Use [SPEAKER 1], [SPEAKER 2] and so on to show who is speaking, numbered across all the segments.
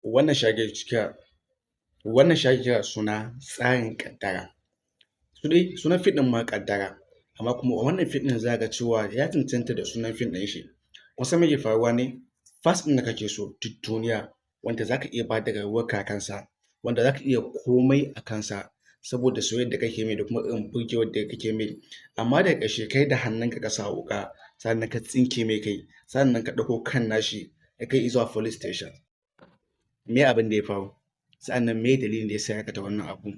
[SPEAKER 1] Wannan shi ake kira wannan shi ake kira suna tsarin ƙaddara. Sunan fim ɗin ma ƙaddara, amma kuma wannan fim ɗin za ka ga cewa ya cancanta da sunan fim ɗin shi. Kun san me ke faruwa ne? Fas ɗin da kake so duk duniya wanda za ka iya ba da rayuwarka a kansa, wanda za ka iya komai a kansa saboda soyayyar da kake mai da kuma irin burgewar da kake mai, amma daga ƙarshe kai da hannunka ka sa wuƙa sannan ka tsinke mai kai, sannan ka ɗauko kan nashi ka kai zuwa police station. Me abin da ya faru? Sa'annan me dalilin da ya sa ya aikata wannan abu?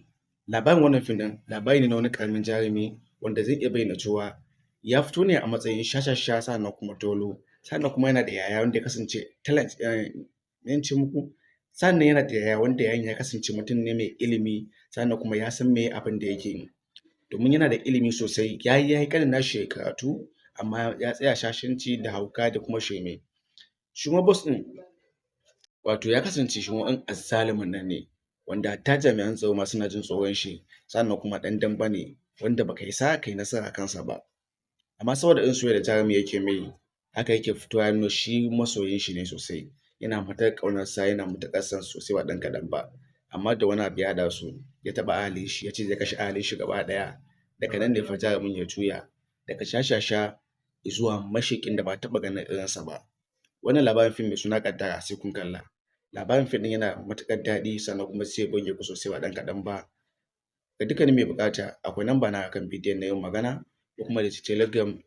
[SPEAKER 1] Labarin wannan fim ɗin labari ne na wani ƙaramin jarumi wanda zai iya bayyana cewa ya fito ne a matsayin shashasha sannan kuma dolo, sannan kuma yana da yaya wanda ya kasance talent me zan ce muku? Sannan yana da yaya wanda yayan ya kasance mutum ne mai ilimi sannan kuma ya san meye abin da yake yi. Domin yana da ilimi sosai ya yi ƙanin nashi ya yi karatu amma ya tsaya shashanci da hauka da kuma shirme. Shi kuma boss ɗin wato ya kasance shi ma wani azzalumin nan ne wanda hatta jami'an tsaro ma suna jin tsoron shi, sannan kuma ɗan dambe ne wanda baka isa ka yi nasara a kansa ba. Amma saboda irin soyayyar da jarumi yake mai haka yake fitowa ya nuna shi masoyin shi ne sosai, yana matuƙar ƙaunarsa yana matuƙar son sa sosai ba ɗan kaɗan ba. Amma da wani abu ya haɗa su ya taɓa ahalin shi ya ce zai kashe ahalin shi gaba ɗaya, daga nan ne fa jarumin ya juya daga shashasha izuwa mashaƙin da ba a taɓa ganin irinsa ba. Wannan labarin fim mai suna ƙaddara sai kun kalla. Labarin fim ɗin yana matuƙar daɗi sannan kuma zai burge ku sosai ba ɗan kaɗan ba. Ga dukkanin mai buƙata akwai namba na a kan bidiyon na yin magana ko kuma da Telegram